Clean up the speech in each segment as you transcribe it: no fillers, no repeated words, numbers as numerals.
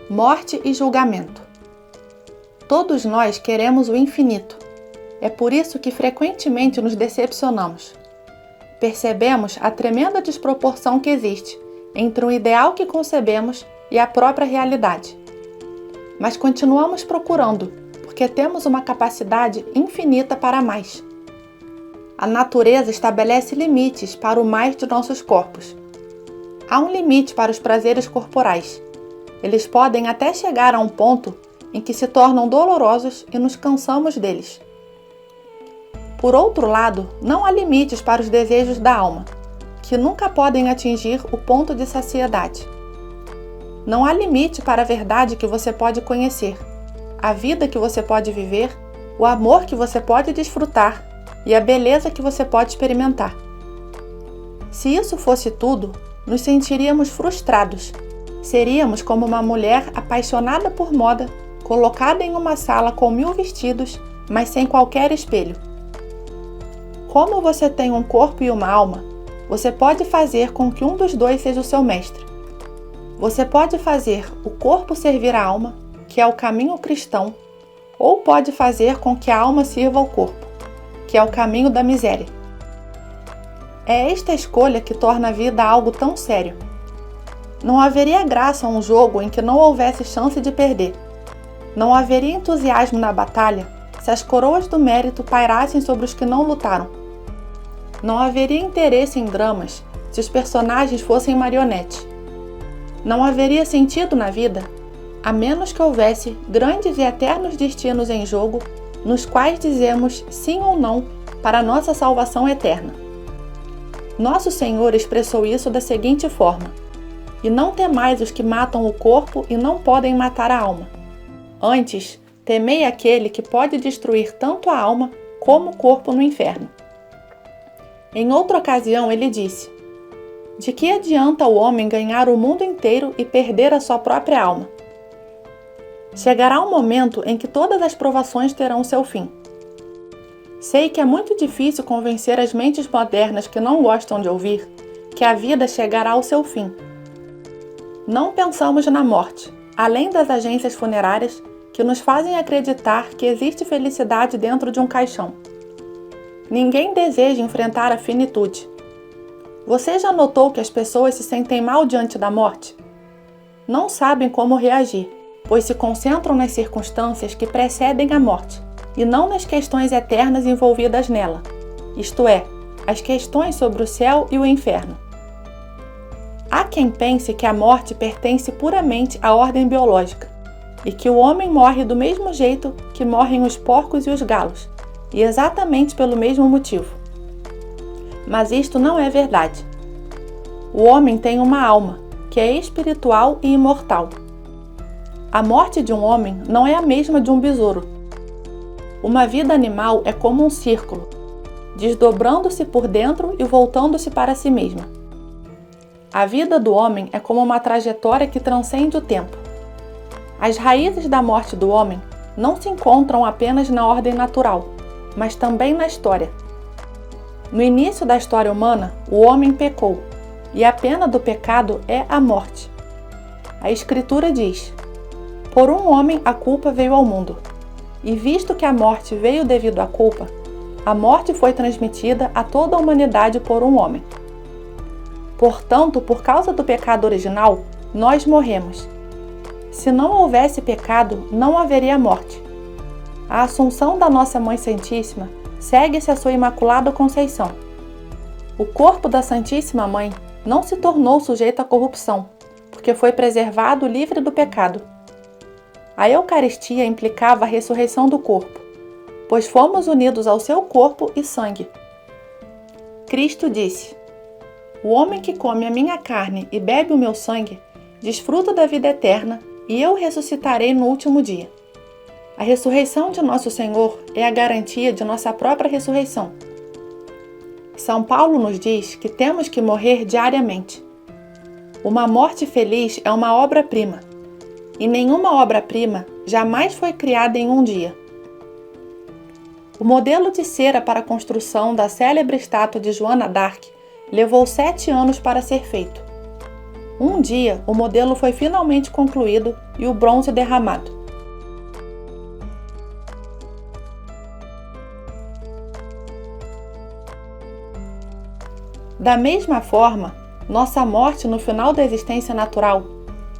Morte e julgamento. Todos nós queremos o infinito. É por isso que frequentemente nos decepcionamos. Percebemos a tremenda desproporção que existe entre o ideal que concebemos e a própria realidade. Mas continuamos procurando, porque temos uma capacidade infinita para mais. A natureza estabelece limites para o mais de nossos corpos. Há um limite para os prazeres corporais. Eles podem até chegar a um ponto em que se tornam dolorosos e nos cansamos deles. Por outro lado, não há limites para os desejos da alma, que nunca podem atingir o ponto de saciedade. Não há limite para a verdade que você pode conhecer, a vida que você pode viver, o amor que você pode desfrutar e a beleza que você pode experimentar. Se isso fosse tudo, nos sentiríamos frustrados. Seríamos como uma mulher apaixonada por moda, colocada em uma sala com 1000 vestidos, mas sem qualquer espelho. Como você tem um corpo e uma alma, você pode fazer com que um dos dois seja o seu mestre. Você pode fazer o corpo servir a alma, que é o caminho cristão, ou pode fazer com que a alma sirva ao corpo, que é o caminho da miséria. É esta escolha que torna a vida algo tão sério. Não haveria graça a um jogo em que não houvesse chance de perder. Não haveria entusiasmo na batalha se as coroas do mérito pairassem sobre os que não lutaram. Não haveria interesse em dramas se os personagens fossem marionetes. Não haveria sentido na vida, a menos que houvesse grandes e eternos destinos em jogo, nos quais dizemos sim ou não para a nossa salvação eterna. Nosso Senhor expressou isso da seguinte forma: e não temais os que matam o corpo e não podem matar a alma. Antes, temei aquele que pode destruir tanto a alma como o corpo no inferno. Em outra ocasião, ele disse: de que adianta o homem ganhar o mundo inteiro e perder a sua própria alma? Chegará um momento em que todas as provações terão seu fim. Sei que é muito difícil convencer as mentes modernas que não gostam de ouvir que a vida chegará ao seu fim. Não pensamos na morte, além das agências funerárias que nos fazem acreditar que existe felicidade dentro de um caixão. Ninguém deseja enfrentar a finitude. Você já notou que as pessoas se sentem mal diante da morte? Não sabem como reagir, pois se concentram nas circunstâncias que precedem a morte e não nas questões eternas envolvidas nela, isto é, as questões sobre o céu e o inferno. Há quem pense que a morte pertence puramente à ordem biológica e que o homem morre do mesmo jeito que morrem os porcos e os galos, e exatamente pelo mesmo motivo. Mas isto não é verdade. O homem tem uma alma, que é espiritual e imortal. A morte de um homem não é a mesma de um besouro. Uma vida animal é como um círculo, desdobrando-se por dentro e voltando-se para si mesma. A vida do homem é como uma trajetória que transcende o tempo. As raízes da morte do homem não se encontram apenas na ordem natural, mas também na história. No início da história humana, o homem pecou, e a pena do pecado é a morte. A Escritura diz: por um homem a culpa veio ao mundo, e visto que a morte veio devido à culpa, a morte foi transmitida a toda a humanidade por um homem. Portanto, por causa do pecado original, nós morremos. Se não houvesse pecado, não haveria morte. A Assunção da Nossa Mãe Santíssima segue-se a sua Imaculada Conceição. O corpo da Santíssima Mãe não se tornou sujeito à corrupção, porque foi preservado livre do pecado. A Eucaristia implicava a ressurreição do corpo, pois fomos unidos ao seu corpo e sangue. Cristo disse: o homem que come a minha carne e bebe o meu sangue, desfruta da vida eterna, e eu ressuscitarei no último dia. A ressurreição de nosso Senhor é a garantia de nossa própria ressurreição. São Paulo nos diz que temos que morrer diariamente. Uma morte feliz é uma obra-prima, e nenhuma obra-prima jamais foi criada em um dia. O modelo de cera para a construção da célebre estátua de Joana d'Arc levou 7 anos para ser feito. Um dia, o modelo foi finalmente concluído e o bronze derramado. Da mesma forma, nossa morte no final da existência natural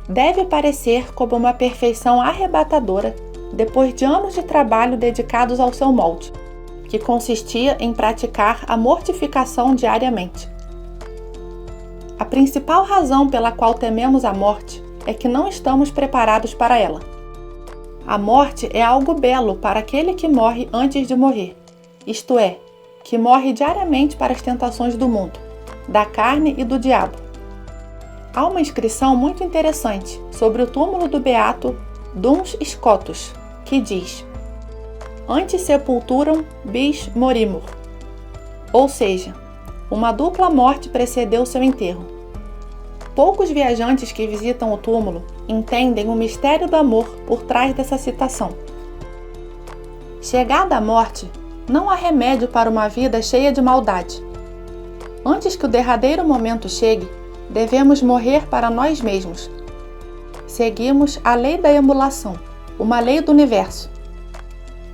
deve parecer como uma perfeição arrebatadora depois de anos de trabalho dedicados ao seu molde, que consistia em praticar a mortificação diariamente. A principal razão pela qual tememos a morte é que não estamos preparados para ela. A morte é algo belo para aquele que morre antes de morrer, isto é, que morre diariamente para as tentações do mundo, da carne e do diabo. Há uma inscrição muito interessante sobre o túmulo do beato Duns Scotus, que diz: Ante sepulturam bis morimur, ou seja, uma dupla morte precedeu seu enterro. Poucos viajantes que visitam o túmulo entendem o mistério do amor por trás dessa citação. Chegada a morte, não há remédio para uma vida cheia de maldade. Antes que o derradeiro momento chegue, devemos morrer para nós mesmos. Seguimos a lei da emulação, uma lei do universo.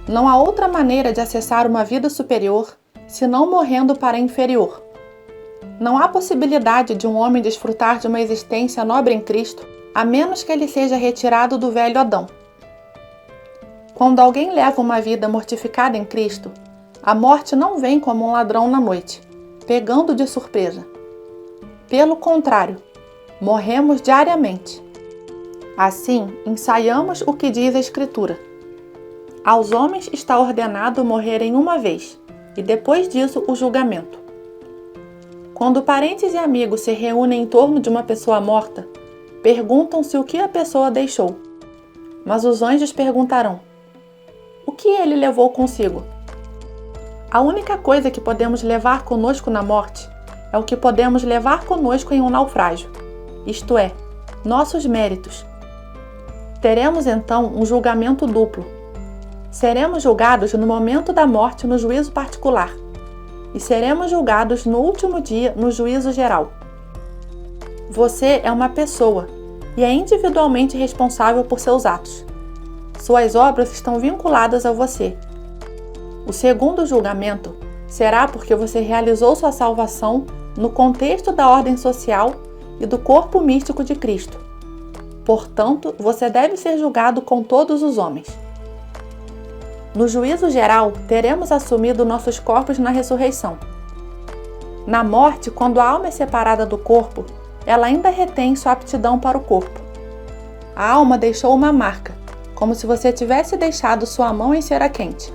Não há outra maneira de acessar uma vida superior senão morrendo para a inferior. Não há possibilidade de um homem desfrutar de uma existência nobre em Cristo, a menos que ele seja retirado do velho Adão. Quando alguém leva uma vida mortificada em Cristo, a morte não vem como um ladrão na noite, pegando de surpresa. Pelo contrário, morremos diariamente. Assim, ensaiamos o que diz a Escritura. Aos homens está ordenado morrerem uma vez, e depois disso o julgamento. Quando parentes e amigos se reúnem em torno de uma pessoa morta, perguntam-se o que a pessoa deixou. Mas os anjos perguntarão: o que ele levou consigo? A única coisa que podemos levar conosco na morte é o que podemos levar conosco em um naufrágio, isto é, nossos méritos. Teremos então um julgamento duplo. Seremos julgados no momento da morte no juízo particular, e seremos julgados no último dia no juízo geral. Você é uma pessoa e é individualmente responsável por seus atos. Suas obras estão vinculadas a você. O segundo julgamento será porque você realizou sua salvação no contexto da ordem social e do corpo místico de Cristo. Portanto, você deve ser julgado com todos os homens. No juízo geral, teremos assumido nossos corpos na ressurreição. Na morte, quando a alma é separada do corpo, ela ainda retém sua aptidão para o corpo. A alma deixou uma marca, como se você tivesse deixado sua mão em cera quente.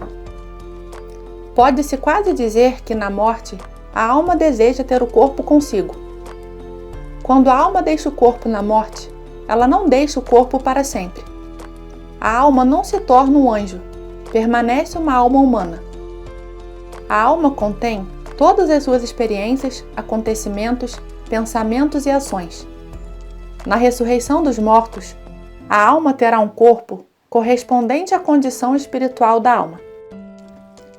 Pode-se quase dizer que na morte, a alma deseja ter o corpo consigo. Quando a alma deixa o corpo na morte, ela não deixa o corpo para sempre. A alma não se torna um anjo, permanece uma alma humana. A alma contém todas as suas experiências, acontecimentos, pensamentos e ações. Na ressurreição dos mortos, a alma terá um corpo correspondente à condição espiritual da alma.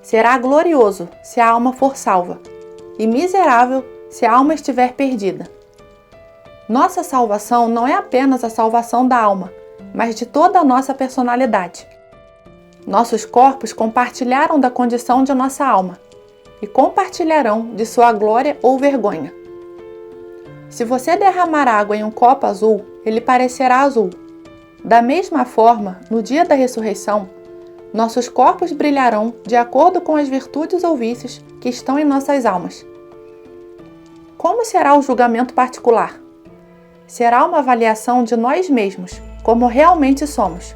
Será glorioso se a alma for salva, e miserável se a alma estiver perdida. Nossa salvação não é apenas a salvação da alma, mas de toda a nossa personalidade. Nossos corpos compartilharam da condição de nossa alma e compartilharão de sua glória ou vergonha. Se você derramar água em um copo azul, ele parecerá azul. Da mesma forma, no dia da ressurreição, nossos corpos brilharão de acordo com as virtudes ou vícios que estão em nossas almas. Como será o julgamento particular? Será uma avaliação de nós mesmos, como realmente somos.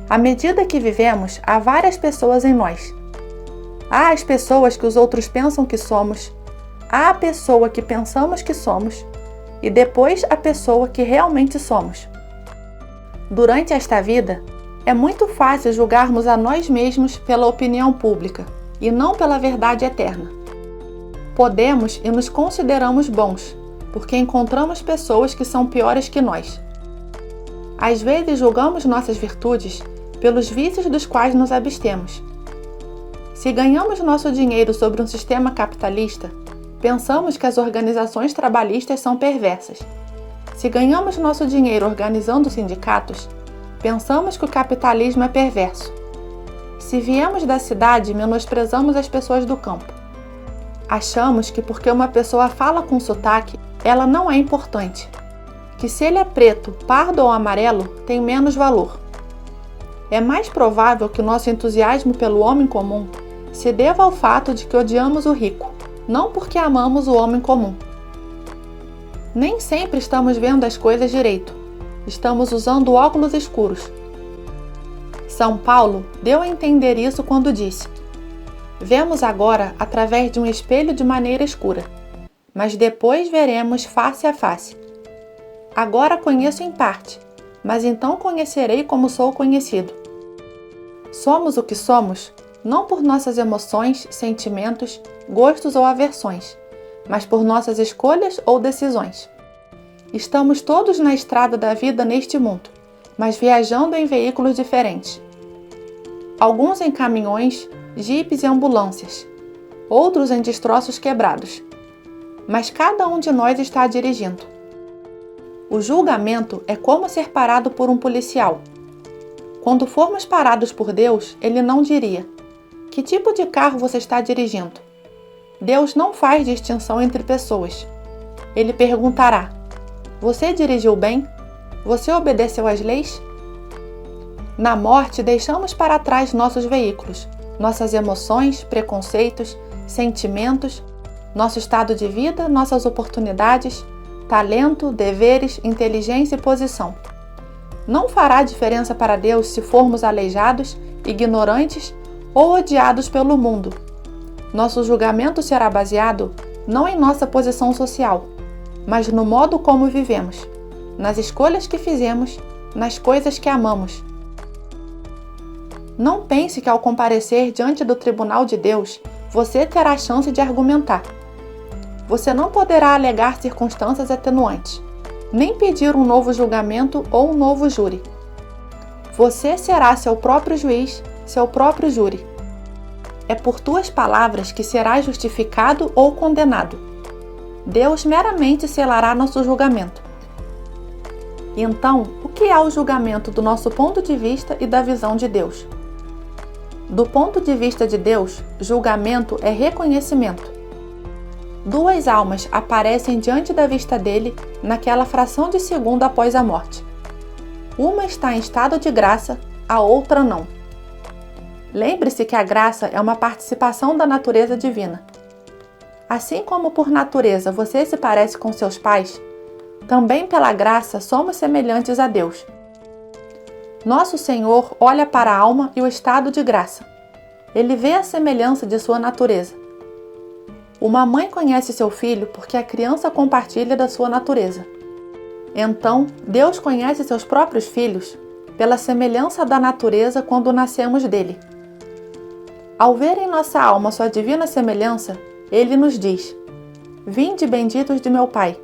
À medida que vivemos, há várias pessoas em nós. Há as pessoas que os outros pensam que somos, há a pessoa que pensamos que somos, e depois a pessoa que realmente somos. Durante esta vida, é muito fácil julgarmos a nós mesmos pela opinião pública, e não pela verdade eterna. Podemos e nos consideramos bons, porque encontramos pessoas que são piores que nós. Às vezes julgamos nossas virtudes pelos vícios dos quais nos abstemos. Se ganhamos nosso dinheiro sobre um sistema capitalista, pensamos que as organizações trabalhistas são perversas, Se ganhamos nosso dinheiro organizando sindicatos, pensamos que o capitalismo é perverso. Se viemos da cidade, menosprezamos as pessoas do campo. Achamos que porque uma pessoa fala com sotaque, ela não é importante. Que se ele é preto, pardo ou amarelo, tem menos valor. É mais provável que o nosso entusiasmo pelo homem comum se deva ao fato de que odiamos o rico, não porque amamos o homem comum. Nem sempre estamos vendo as coisas direito. Estamos usando óculos escuros. São Paulo deu a entender isso quando disse: vemos agora através de um espelho de maneira escura, mas depois veremos face a face. Agora conheço em parte, mas então conhecerei como sou conhecido. Somos o que somos, não por nossas emoções, sentimentos, gostos ou aversões, mas por nossas escolhas ou decisões. Estamos todos na estrada da vida neste mundo, mas viajando em veículos diferentes. Alguns em caminhões, jipes e ambulâncias, outros em destroços quebrados. Mas cada um de nós está dirigindo. O julgamento é como ser parado por um policial. Quando formos parados por Deus, Ele não diria: que tipo de carro você está dirigindo? Deus não faz distinção entre pessoas. Ele perguntará: você dirigiu bem? Você obedeceu às leis? Na morte, deixamos para trás nossos veículos, nossas emoções, preconceitos, sentimentos, nosso estado de vida, nossas oportunidades, talento, deveres, inteligência e posição. Não fará diferença para Deus se formos aleijados, ignorantes ou odiados pelo mundo. Nosso julgamento será baseado não em nossa posição social, mas no modo como vivemos, nas escolhas que fizemos, nas coisas que amamos. Não pense que ao comparecer diante do tribunal de Deus, você terá chance de argumentar. Você não poderá alegar circunstâncias atenuantes, nem pedir um novo julgamento ou um novo júri. Você será seu próprio juiz, seu próprio júri. É por tuas palavras que serás justificado ou condenado. Deus meramente selará nosso julgamento. Então, o que é o julgamento do nosso ponto de vista e da visão de Deus? Do ponto de vista de Deus, julgamento é reconhecimento. Duas almas aparecem diante da vista dele naquela fração de segundo após a morte. Uma está em estado de graça, a outra não. Lembre-se que a graça é uma participação da natureza divina. Assim como por natureza você se parece com seus pais, também pela graça somos semelhantes a Deus. Nosso Senhor olha para a alma e o estado de graça. Ele vê a semelhança de sua natureza. Uma mãe conhece seu filho porque a criança compartilha da sua natureza. Então, Deus conhece seus próprios filhos pela semelhança da natureza quando nascemos dele. Ao ver em nossa alma sua divina semelhança, Ele nos diz: vinde benditos de meu Pai.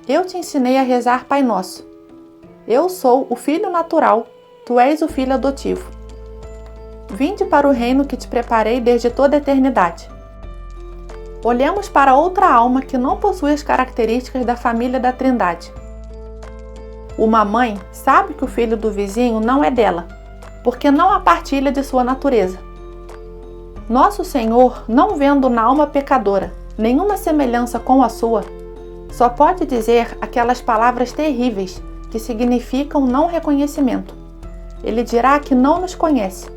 Eu te ensinei a rezar Pai Nosso. Eu sou o filho natural, tu és o filho adotivo. Vinde para o reino que te preparei desde toda a eternidade. Olhemos para outra alma que não possui as características da família da Trindade. Uma mãe sabe que o filho do vizinho não é dela, porque não há partilha de sua natureza. Nosso Senhor, não vendo na alma pecadora nenhuma semelhança com a sua, só pode dizer aquelas palavras terríveis que significam não reconhecimento. Ele dirá que não nos conhece.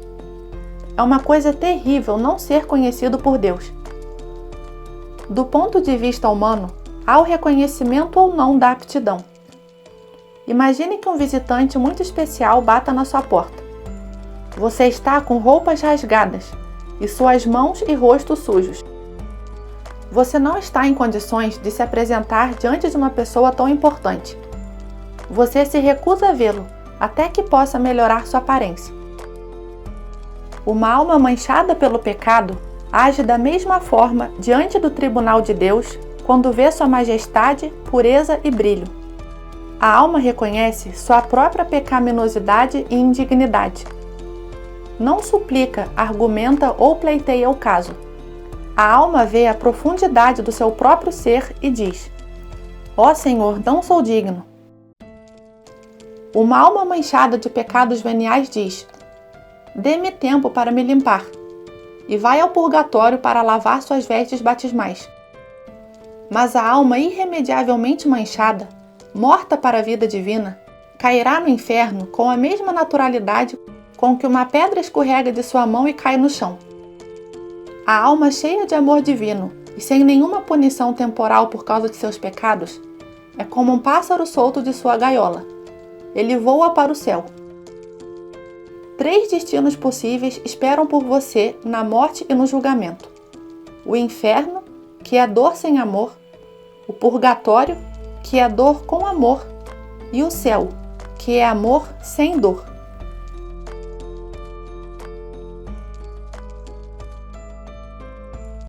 É uma coisa terrível não ser conhecido por Deus. Do ponto de vista humano, há o reconhecimento ou não da aptidão. Imagine que um visitante muito especial bata na sua porta. Você está com roupas rasgadas e suas mãos e rosto sujos. Você não está em condições de se apresentar diante de uma pessoa tão importante. Você se recusa a vê-lo até que possa melhorar sua aparência. Uma alma manchada pelo pecado age da mesma forma diante do tribunal de Deus quando vê sua majestade, pureza e brilho. A alma reconhece sua própria pecaminosidade e indignidade. Não suplica, argumenta ou pleiteia o caso. A alma vê a profundidade do seu próprio ser e diz: ó Senhor, não sou digno, Uma alma manchada de pecados veniais diz: dê-me tempo para me limpar, e vai ao purgatório para lavar suas vestes batismais. Mas a alma irremediavelmente manchada, morta para a vida divina, cairá no inferno com a mesma naturalidade com que uma pedra escorrega de sua mão e cai no chão. A alma cheia de amor divino e sem nenhuma punição temporal por causa de seus pecados, é como um pássaro solto de sua gaiola. Ele voa para o céu. 3 destinos possíveis esperam por você na morte e no julgamento: o inferno, que é dor sem amor; o purgatório, que é dor com amor; e o céu, que é amor sem dor.